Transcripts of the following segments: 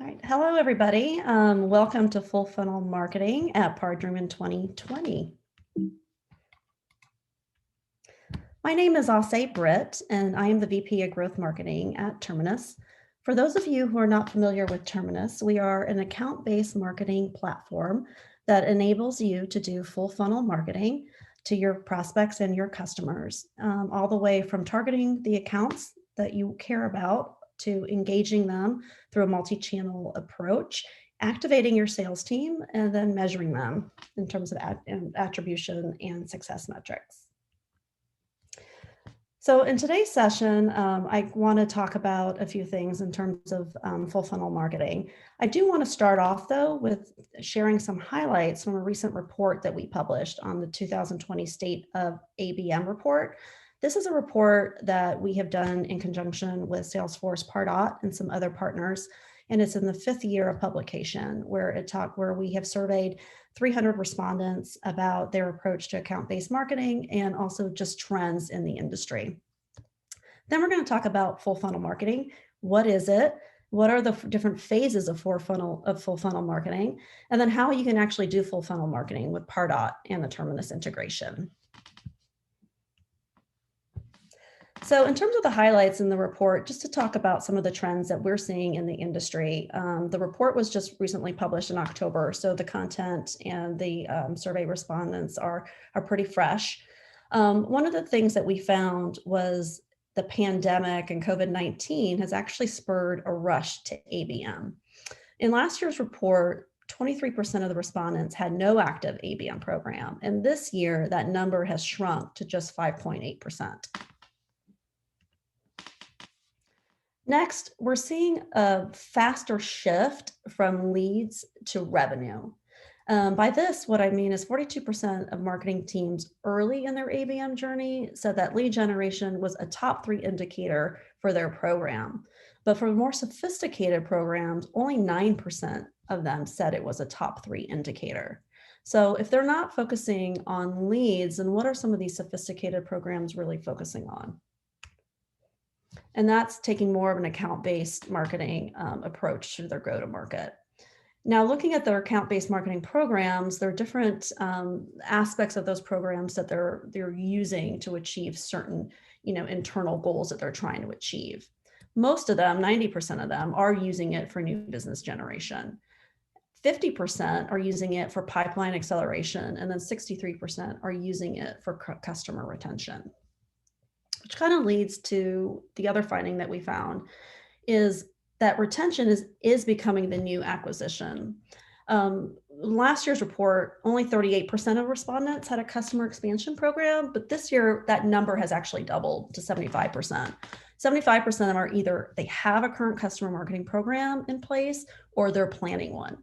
All right. Hello, everybody. Welcome to Full Funnel Marketing at ParDreamin 2020. My name is Auseh Britt, and I am the VP of Growth Marketing at Terminus. For those of you who are not familiar with Terminus, we are an account-based marketing platform that enables you to do full funnel marketing to your prospects and your customers, all the way from targeting the accounts that you care about to engaging them through a multi-channel approach, activating your sales team, and then measuring them in terms of attribution and success metrics. So in today's session, I want to talk about a few things in terms of full funnel marketing. I do want to start off, though, with sharing some highlights from a recent report that we published on the 2020 State of ABM report. This is a report that we have done in conjunction with Salesforce, Pardot, and some other partners, and it's in the 5th year of publication, where we have surveyed 300 respondents about their approach to account-based marketing and also just trends in the industry. Then we're going to talk about full funnel marketing. What is it? What are the different phases of full funnel marketing? And then how you can actually do full funnel marketing with Pardot and the Terminus integration. So in terms of the highlights in the report, just to talk about some of the trends that we're seeing in the industry, the report was just recently published in October, so the content and the survey respondents are pretty fresh. One of the things that we found was the pandemic and COVID-19 has actually spurred a rush to ABM. In last year's report, 23% of the respondents had no active ABM program, and this year that number has shrunk to just 5.8%. Next, we're seeing a faster shift from leads to revenue. By this, what I mean is 42% of marketing teams early in their ABM journey said that lead generation was a top 3 indicator for their program. But for more sophisticated programs, only 9% of them said it was a top 3 indicator. So if they're not focusing on leads, then what are some of these sophisticated programs really focusing on? And that's taking more of an account-based marketing approach to their go-to-market. Now, looking at their account-based marketing programs, there are different aspects of those programs that they're using to achieve certain, internal goals that they're trying to achieve. Most of them, 90% of them, are using it for new business generation. 50% are using it for pipeline acceleration, and then 63% are using it for customer retention. Which kind of leads to the other finding that we found is that retention is becoming the new acquisition. Last year's report, only 38% of respondents had a customer expansion program, but this year that number has actually doubled to 75%. 75% of them are either they have a current customer marketing program in place or they're planning one.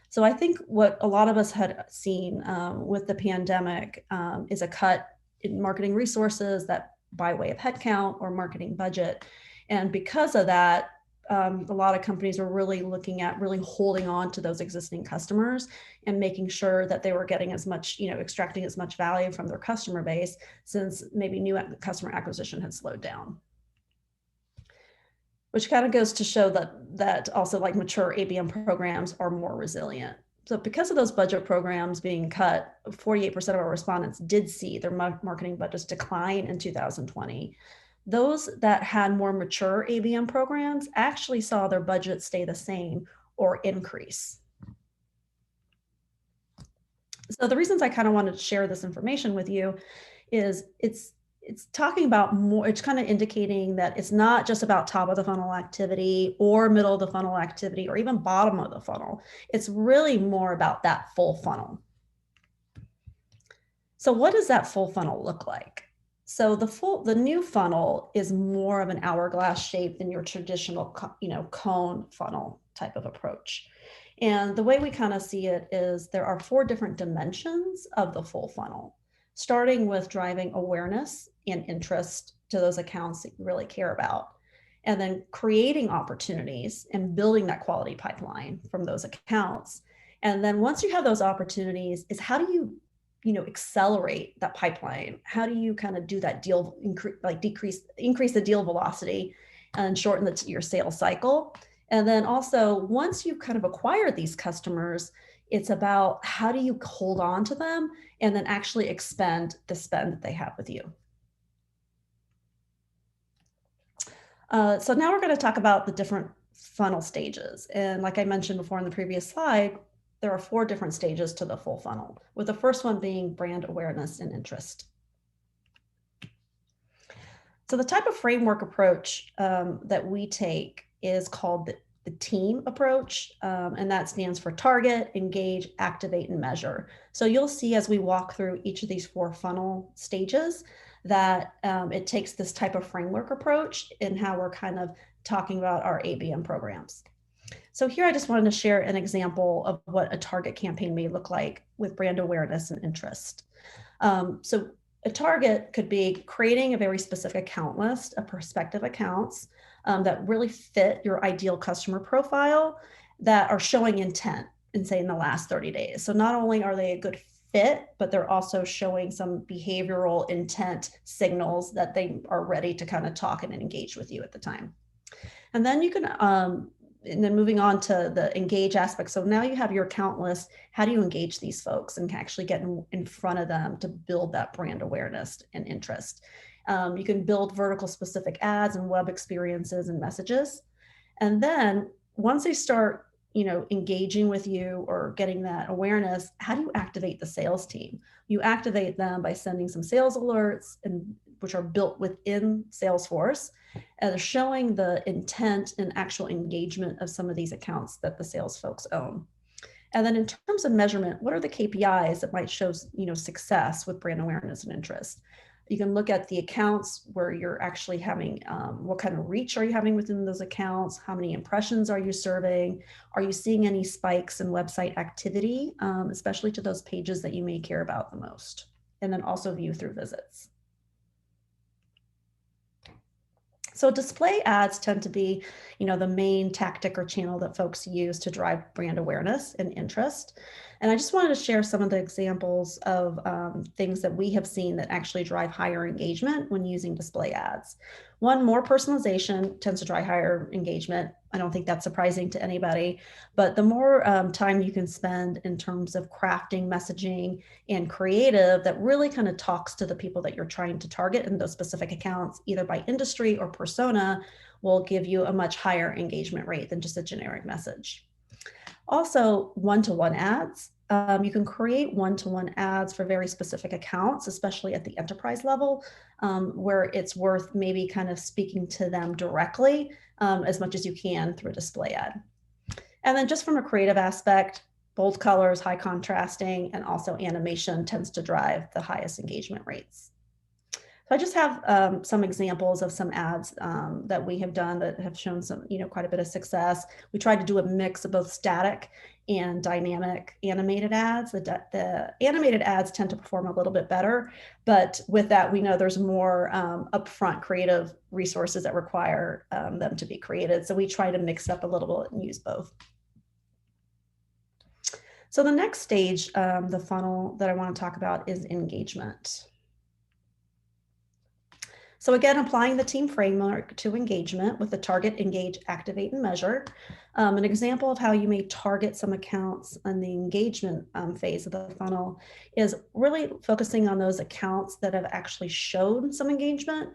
So I think what a lot of us had seen with the pandemic is a cut in marketing resources that by way of headcount or marketing budget. And because of that, a lot of companies are really looking at really holding on to those existing customers and making sure that they were getting as much, extracting as much value from their customer base, since maybe new customer acquisition had slowed down. Which kind of goes to show that also like mature ABM programs are more resilient. So because of those budget programs being cut, 48% of our respondents did see their marketing budgets decline in 2020. Those that had more mature ABM programs actually saw their budget stay the same or increase. So the reasons I kind of wanted to share this information with you is it's talking about more, it's kind of indicating that it's not just about top of the funnel activity or middle of the funnel activity or even bottom of the funnel. It's really more about that full funnel. So what does that full funnel look like? So the new funnel is more of an hourglass shape than your traditional, cone funnel type of approach. And the way we kind of see it is there are 4 different dimensions of the full funnel, starting with driving awareness and interest to those accounts that you really care about, and then creating opportunities and building that quality pipeline from those accounts. And then once you have those opportunities, is how do you, accelerate that pipeline? How do you kind of do that deal, increase the deal velocity and shorten your sales cycle? And then also, once you've kind of acquired these customers, it's about how do you hold on to them and then actually expend the spend that they have with you. So now we're going to talk about the different funnel stages. And like I mentioned before in the previous slide, there are 4 different stages to the full funnel, with the first one being brand awareness and interest. So the type of framework approach that we take is called the team approach, and that stands for target, engage, activate, and measure. So you'll see as we walk through each of these 4 funnel stages that it takes this type of framework approach in how we're kind of talking about our ABM programs. So here I just wanted to share an example of what a target campaign may look like with brand awareness and interest. So a target could be creating a very specific account list of prospective accounts that really fit your ideal customer profile that are showing intent in, say, in the last 30 days. So not only are they a good fit, but they're also showing some behavioral intent signals that they are ready to kind of talk and engage with you at the time. And then you can and then moving on to the engage aspect. So now you have your account list. How do you engage these folks and actually get in front of them to build that brand awareness and interest? You can build vertical specific ads and web experiences and messages. And then once they start, engaging with you or getting that awareness, how do you activate the sales team? You activate them by sending some sales alerts, and which are built within Salesforce, and they're showing the intent and actual engagement of some of these accounts that the sales folks own. And then in terms of measurement, what are the KPIs that might show, success with brand awareness and interest? You can look at the accounts where you're actually having, what kind of reach are you having within those accounts? How many impressions are you serving? Are you seeing any spikes in website activity, especially to those pages that you may care about the most? And then also view through visits. So display ads tend to be, the main tactic or channel that folks use to drive brand awareness and interest. And I just wanted to share some of the examples of things that we have seen that actually drive higher engagement when using display ads. One, more personalization tends to drive higher engagement. I don't think that's surprising to anybody, but the more time you can spend in terms of crafting messaging and creative that really kind of talks to the people that you're trying to target in those specific accounts, either by industry or persona, will give you a much higher engagement rate than just a generic message. Also, one-to-one ads. You can create one-to-one ads for very specific accounts, especially at the enterprise level, where it's worth maybe kind of speaking to them directly as much as you can through a display ad. And then just from a creative aspect, bold colors, high contrasting, and also animation tends to drive the highest engagement rates. So I just have some examples of some ads that we have done that have shown some, quite a bit of success. We tried to do a mix of both static and dynamic animated ads. The animated ads tend to perform a little bit better, but with that, we know there's more upfront creative resources that require them to be created. So we try to mix up a little bit and use both. So the next stage, the funnel that I want to talk about is engagement. So again, applying the team framework to engagement with the target, engage, activate, and measure. An example of how you may target some accounts in the engagement phase of the funnel is really focusing on those accounts that have actually shown some engagement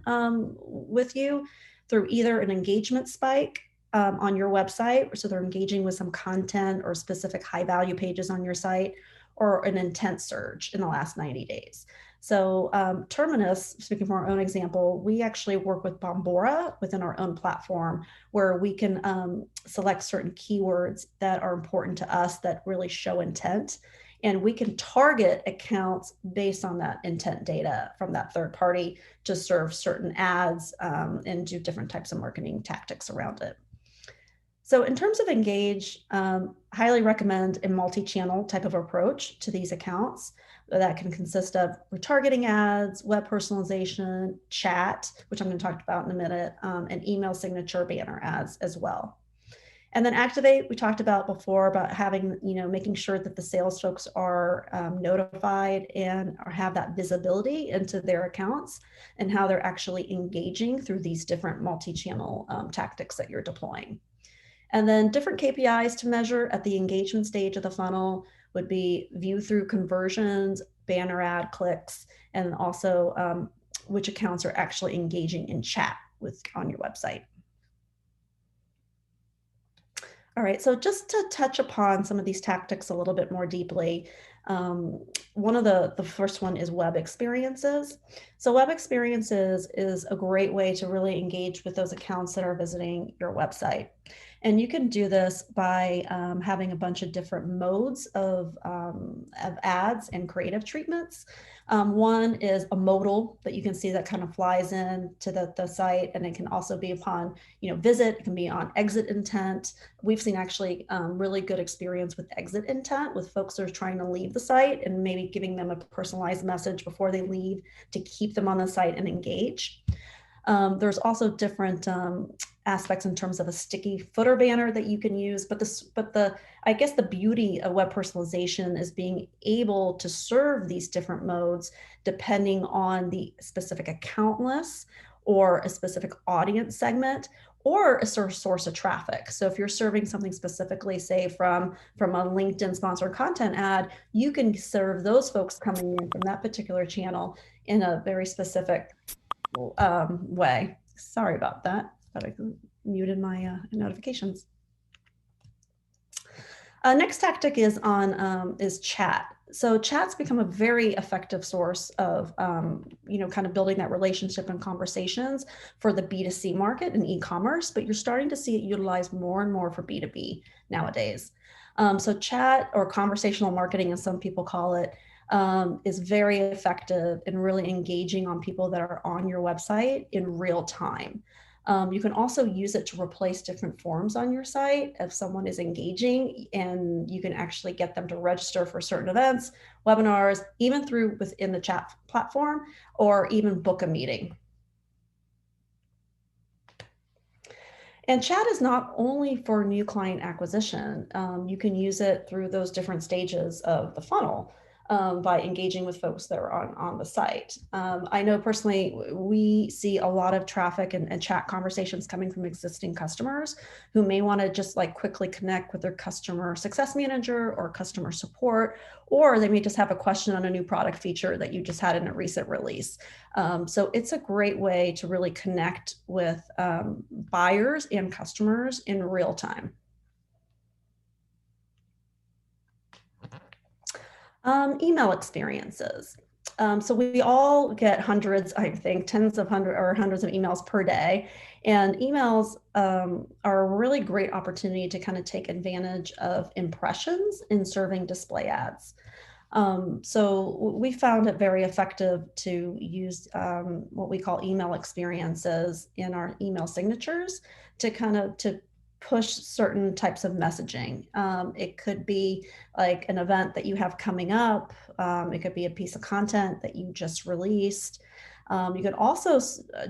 with you through either an engagement spike on your website, so they're engaging with some content or specific high value pages on your site, or an intent surge in the last 90 days. So Terminus, speaking from our own example, we actually work with Bombora within our own platform where we can select certain keywords that are important to us that really show intent. And we can target accounts based on that intent data from that third party to serve certain ads and do different types of marketing tactics around it. So in terms of engage, highly recommend a multi-channel type of approach to these accounts that can consist of retargeting ads, web personalization, chat, which I'm going to talk about in a minute, and email signature banner ads as well. And then activate, we talked about before about having, making sure that the sales folks are notified and have that visibility into their accounts and how they're actually engaging through these different multi-channel tactics that you're deploying. And then different KPIs to measure at the engagement stage of the funnel would be view through conversions, banner ad clicks, and also which accounts are actually engaging in chat on your website. All right, so just to touch upon some of these tactics a little bit more deeply, one of the first one is web experiences. So web experiences is a great way to really engage with those accounts that are visiting your website. And you can do this by having a bunch of different modes of ads and creative treatments. One is a modal that you can see that kind of flies in to the site, and it can also be upon visit. It can be on exit intent. We've seen actually really good experience with exit intent with folks that are trying to leave the site and maybe giving them a personalized message before they leave to keep them on the site and engage. There's also different aspects in terms of a sticky footer banner that you can use, I guess the beauty of web personalization is being able to serve these different modes depending on the specific account list or a specific audience segment or a source of traffic. So if you're serving something specifically, say from a LinkedIn sponsored content ad, you can serve those folks coming in from that particular channel in a very specific way. Sorry about that, but I muted my notifications. Next tactic is chat. So chat's become a very effective source of, kind of building that relationship and conversations for the B2C market and e-commerce, but you're starting to see it utilized more and more for B2B nowadays. So chat, or conversational marketing as some people call it, is very effective in really engaging on people that are on your website in real time. You can also use it to replace different forms on your site if someone is engaging, and you can actually get them to register for certain events, webinars, even within the chat platform, or even book a meeting. And chat is not only for new client acquisition. You can use it through those different stages of the funnel. By engaging with folks that are on the site. I know personally, we see a lot of traffic and chat conversations coming from existing customers who may want to just quickly connect with their customer success manager or customer support, or they may just have a question on a new product feature that you just had in a recent release. So it's a great way to really connect with buyers and customers in real time. Email experiences. So we all get hundreds, I think, hundreds of emails per day. And emails are a really great opportunity to kind of take advantage of impressions in serving display ads. So we found it very effective to use what we call email experiences in our email signatures to push certain types of messaging. It could be like an event that you have coming up. It could be a piece of content that you just released. You can also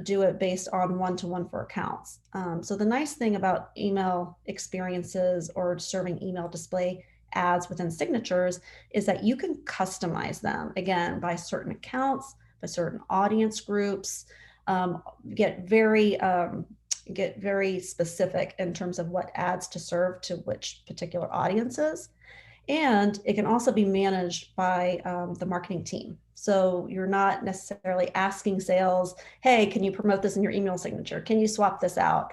do it based on one-to-one for accounts. So the nice thing about email experiences or serving email display ads within signatures is that you can customize them, again, by certain accounts, by certain audience groups, get very specific in terms of what ads to serve to which particular audiences. And it can also be managed by the marketing team. So you're not necessarily asking sales, hey, can you promote this in your email signature? Can you swap this out?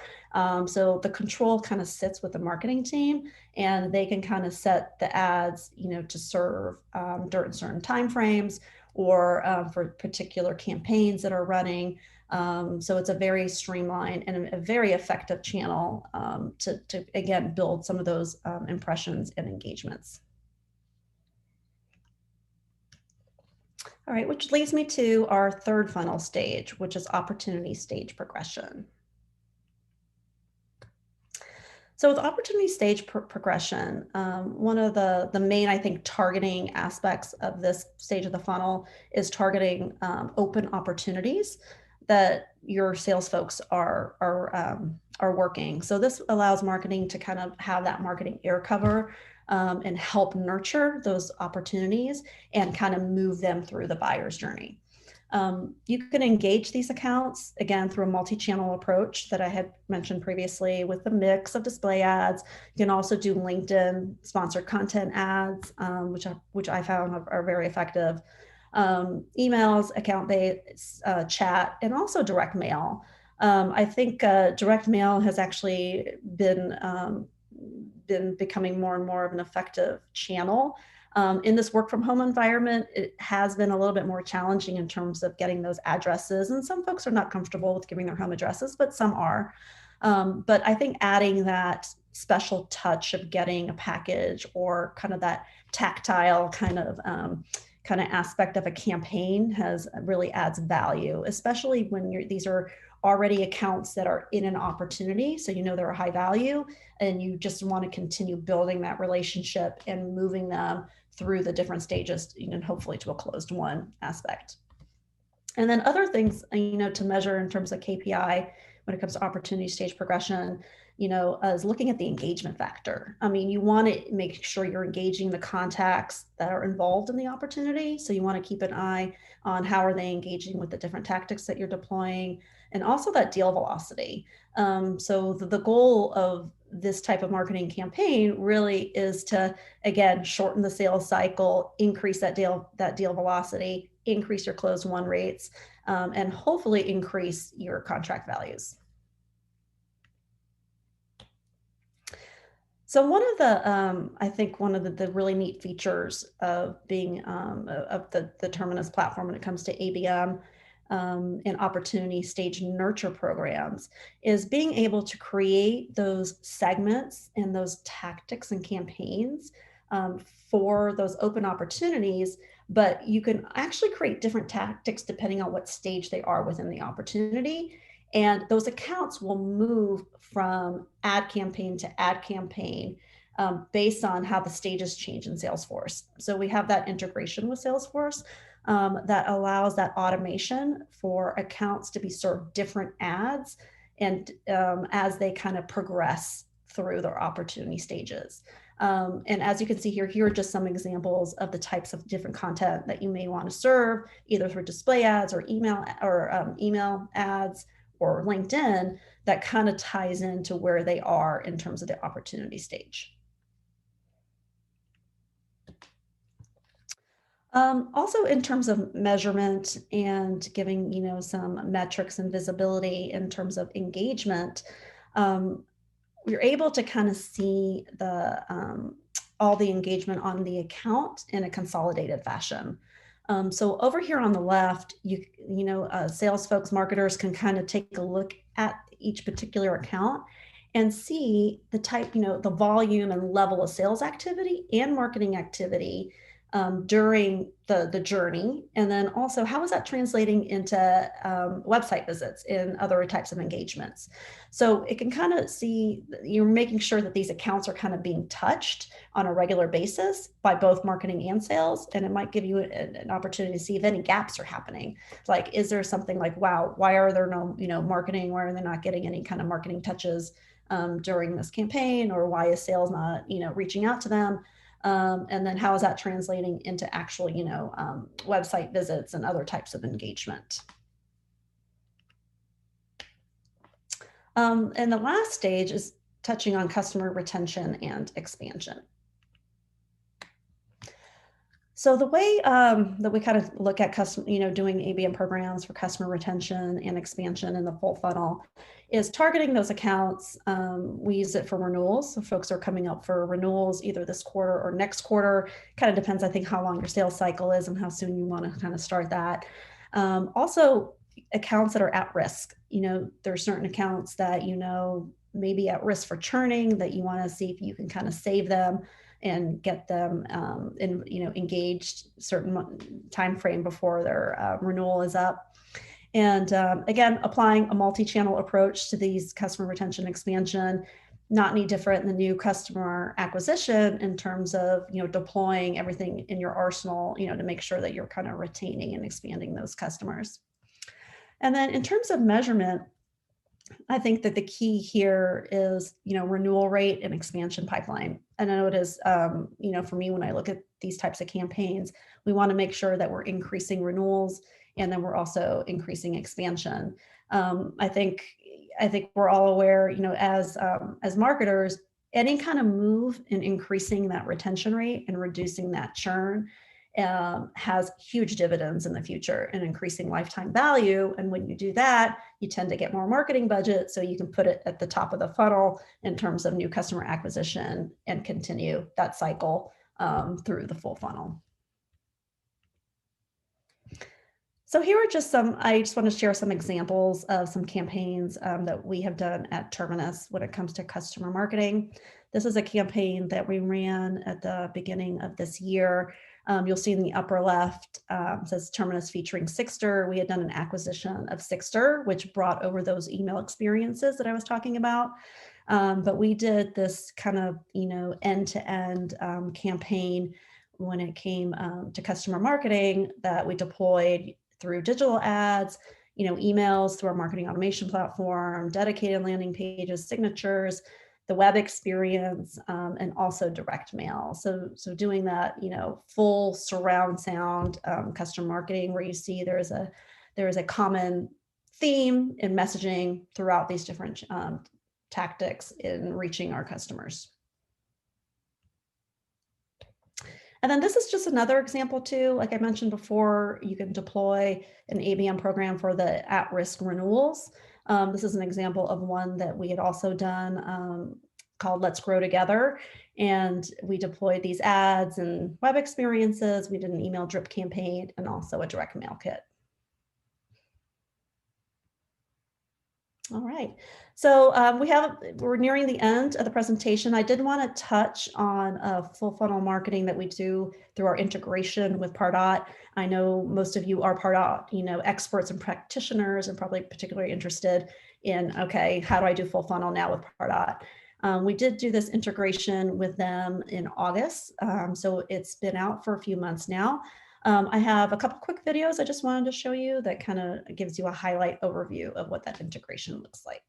So the control kind of sits with the marketing team, and they can kind of set the ads, to serve during certain timeframes or for particular campaigns that are running. So it's a very streamlined and a very effective channel to again, build some of those impressions and engagements. All right, which leads me to our third funnel stage, which is opportunity stage progression. So with opportunity stage progression, one of the main, I think, targeting aspects of this stage of the funnel is targeting open opportunities that your sales folks are working. So this allows marketing to kind of have that marketing air cover and help nurture those opportunities and kind of move them through the buyer's journey. You can engage these accounts, again, through a multi-channel approach that I had mentioned previously with a mix of display ads. You can also do LinkedIn sponsored content ads, which I found are very effective. Emails, account-based chat, and also direct mail. I think direct mail has actually been becoming more and more of an effective channel. In this work from home environment, it has been a little bit more challenging in terms of getting those addresses. And some folks are not comfortable with giving their home addresses, but some are. But I think adding that special touch of getting a package or kind of that tactile kind of aspect of a campaign has really adds value, especially when these are already accounts that are in an opportunity. So you know they're a high value and you just want to continue building that relationship and moving them through the different stages, and hopefully to a closed won aspect. And then other things, to measure in terms of KPI when it comes to opportunity stage progression, is looking at the engagement factor. I mean, you want to make sure you're engaging the contacts that are involved in the opportunity. So you want to keep an eye on how are they engaging with the different tactics that you're deploying, and also that deal velocity. So the goal of this type of marketing campaign really is to, again, shorten the sales cycle, increase that deal velocity, increase your closed won rates, and hopefully increase your contract values. So one of the, I think one of the really neat features of being of the Terminus platform when it comes to ABM and opportunity stage nurture programs is being able to create those segments and those tactics and campaigns for those open opportunities, but you can actually create different tactics depending on what stage they are within the opportunity. And those accounts will move from ad campaign to ad campaign based on how the stages change in Salesforce. So we have that integration with Salesforce that allows that automation for accounts to be served different ads and as they kind of progress through their opportunity stages. And as you can see here are just some examples of the types of different content that you may want to serve, either through display ads or email ads or LinkedIn, that kind of ties into where they are in terms of the opportunity stage. Also in terms of measurement and giving, some metrics and visibility in terms of engagement, we're able to kind of see all the engagement on the account in a consolidated fashion. So over here on the left, sales folks, marketers can kind of take a look at each particular account and see the type, the volume and level of sales activity and marketing activity during the journey. And then also, how is that translating into website visits and other types of engagements? So it can kind of see, you're making sure that these accounts are kind of being touched on a regular basis by both marketing and sales. And it might give you an opportunity to see if any gaps are happening. Like, is there something like, wow, why are there no, marketing? Why are they not getting any kind of marketing touches during this campaign? Or why is sales not, reaching out to them? And then how is that translating into actual, website visits and other types of engagement? And the last stage is touching on customer retention and expansion. So the way that we kind of look at doing ABM programs for customer retention and expansion in the full funnel is targeting those accounts. We use it for renewals. So folks are coming up for renewals either this quarter or next quarter. Kind of depends, I think, how long your sales cycle is and how soon you want to kind of start that. Also, accounts that are at risk. There are certain accounts that may be at risk for churning that you want to see if you can kind of save them and get them engaged certain time frame before their renewal is up. And again, applying a multi-channel approach to these customer retention expansion, not any different than new customer acquisition in terms of deploying everything in your arsenal to make sure that you're kind of retaining and expanding those customers. And then in terms of measurement, I think that the key here is, renewal rate and expansion pipeline. And I know it is, for me, when I look at these types of campaigns, we want to make sure that we're increasing renewals And then we're also increasing expansion. I think we're all aware, as marketers, any kind of move in increasing that retention rate and reducing that churn has huge dividends in the future and increasing lifetime value. And when you do that, you tend to get more marketing budget, so you can put it at the top of the funnel in terms of new customer acquisition and continue that cycle through the full funnel. So here are I just want to share some examples of some campaigns that we have done at Terminus when it comes to customer marketing. This is a campaign that we ran at the beginning of this year. You'll see in the upper left, says Terminus featuring Sixter. We had done an acquisition of Sixter, which brought over those email experiences that I was talking about. But we did this kind of, end-to-end campaign when it came to customer marketing that we deployed through digital ads, emails through our marketing automation platform, dedicated landing pages, signatures, the web experience, and also direct mail. So doing that, full surround sound customer marketing, where you see there is a common theme in messaging throughout these different tactics in reaching our customers. And then this is just another example too. Like I mentioned before, you can deploy an ABM program for the at-risk renewals. This is an example of one that we had also done called Let's Grow Together. And we deployed these ads and web experiences. We did an email drip campaign and also a direct mail kit. All right, so we're nearing the end of the presentation. I did want to touch on full funnel marketing that we do through our integration with Pardot. I know most of you are Pardot, experts and practitioners, and probably particularly interested in, okay, how do I do full funnel now with Pardot? We did do this integration with them in August, so it's been out for a few months now. I have a couple quick videos I just wanted to show you that kind of gives you a highlight overview of what that integration looks like.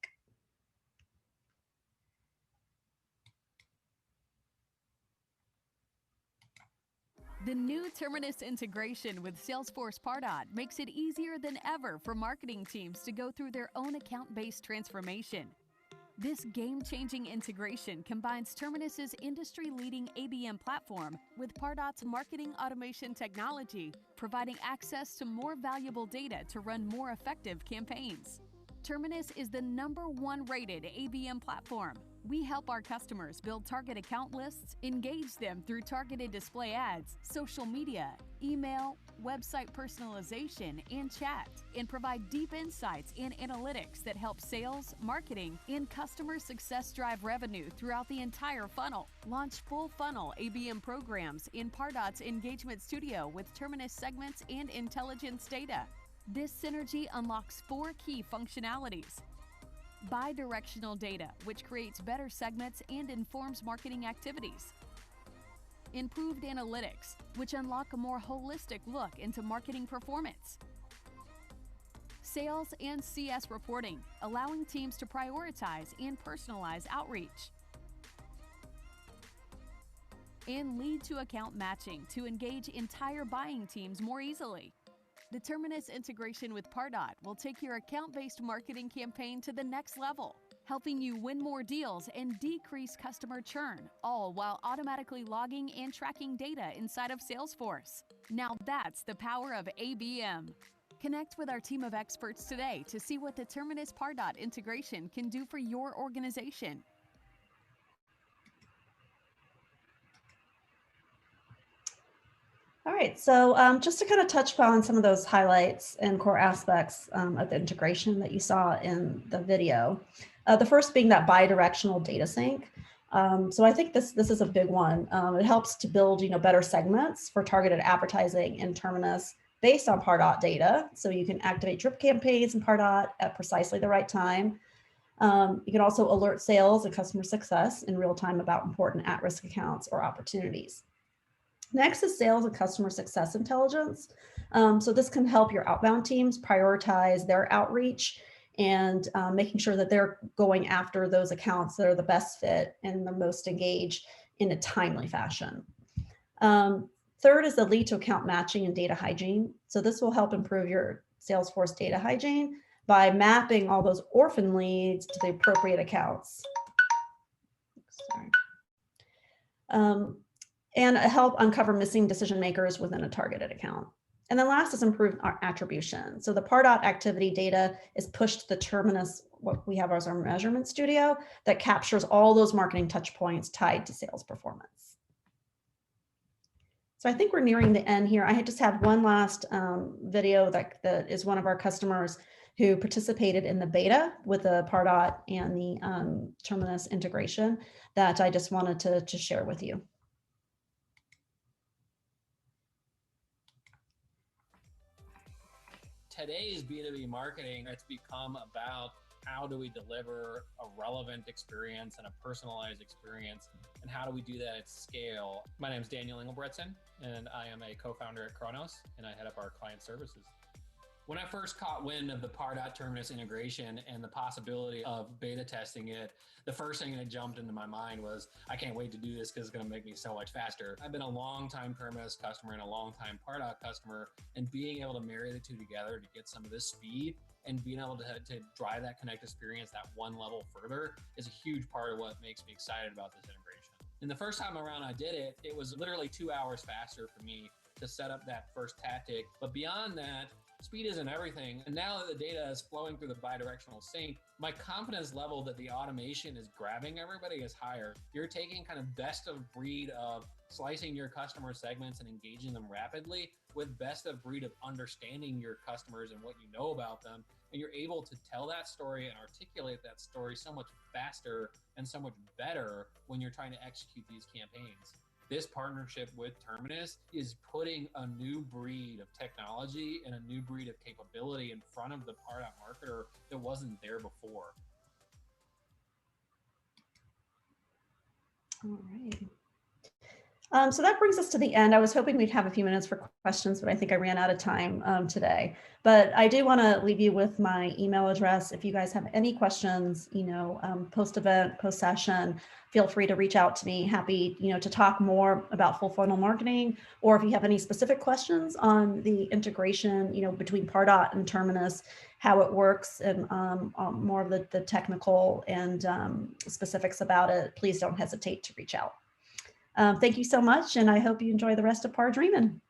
The new Terminus integration with Salesforce Pardot makes it easier than ever for marketing teams to go through their own account-based transformation. This game-changing integration combines Terminus's industry-leading ABM platform with Pardot's marketing automation technology, providing access to more valuable data to run more effective campaigns. Terminus is the #1 rated ABM platform. We help our customers build target account lists, engage them through targeted display ads, social media, email, website personalization, and chat, and provide deep insights and analytics that help sales, marketing, and customer success drive revenue throughout the entire funnel. Launch full funnel ABM programs in Pardot's Engagement Studio with Terminus segments and intelligence data. This synergy unlocks 4 key functionalities. Bi-directional data, which creates better segments and informs marketing activities. Improved analytics, which unlock a more holistic look into marketing performance. Sales and CS reporting, allowing teams to prioritize and personalize outreach. And lead to account matching to engage entire buying teams more easily. The Terminus integration with Pardot will take your account-based marketing campaign to the next level, helping you win more deals and decrease customer churn, all while automatically logging and tracking data inside of Salesforce. Now that's the power of ABM. Connect with our team of experts today to see what the Terminus Pardot integration can do for your organization. All right, so just to kind of touch upon some of those highlights and core aspects of the integration that you saw in the video. The first being that bi-directional data sync. So I think this is a big one. It helps to build better segments for targeted advertising in Terminus based on Pardot data. So you can activate drip campaigns in Pardot at precisely the right time. You can also alert sales and customer success in real time about important at-risk accounts or opportunities. Next is sales and customer success intelligence. So this can help your outbound teams prioritize their outreach and making sure that they're going after those accounts that are the best fit and the most engaged in a timely fashion. Third is the lead to account matching and data hygiene. So this will help improve your Salesforce data hygiene by mapping all those orphan leads to the appropriate accounts. Sorry. And help uncover missing decision makers within a targeted account. And then last is improved attribution. So the Pardot activity data is pushed to the Terminus, what we have as our measurement studio, that captures all those marketing touch points tied to sales performance. So I think we're nearing the end here. I just have one last video that is one of our customers who participated in the beta with the Pardot and the Terminus integration that I just wanted to share with you. Today's B2B marketing, it's become about how do we deliver a relevant experience and a personalized experience, and how do we do that at scale? My name is Daniel Engelbretson, and I am a co-founder at Kronos, and I head up our client services. When I first caught wind of the Pardot Terminus integration and the possibility of beta testing it, the first thing that jumped into my mind was, I can't wait to do this because it's going to make me so much faster. I've been a long-time Terminus customer and a long-time Pardot customer, and being able to marry the two together to get some of this speed and being able to drive that connect experience that one level further is a huge part of what makes me excited about this integration. And the first time around I did it, it was literally 2 hours faster for me to set up that first tactic. But beyond that, speed isn't everything. And now that the data is flowing through the bidirectional sync, my confidence level that the automation is grabbing everybody is higher. You're taking kind of best of breed of slicing your customer segments and engaging them rapidly with best of breed of understanding your customers and what you know about them. And you're able to tell that story and articulate that story so much faster and so much better when you're trying to execute these campaigns. This partnership with Terminus is putting a new breed of technology and a new breed of capability in front of the Pardot marketer that wasn't there before. All right. So that brings us to the end. I was hoping we'd have a few minutes for questions, but I think I ran out of time today. But I do want to leave you with my email address. If you guys have any questions, post-event, post-session, feel free to reach out to me. Happy, to talk more about full funnel marketing, or if you have any specific questions on the integration, between Pardot and Terminus, how it works, and more of the technical and specifics about it, please don't hesitate to reach out. Thank you so much, and I hope you enjoy the rest of ParDreamin.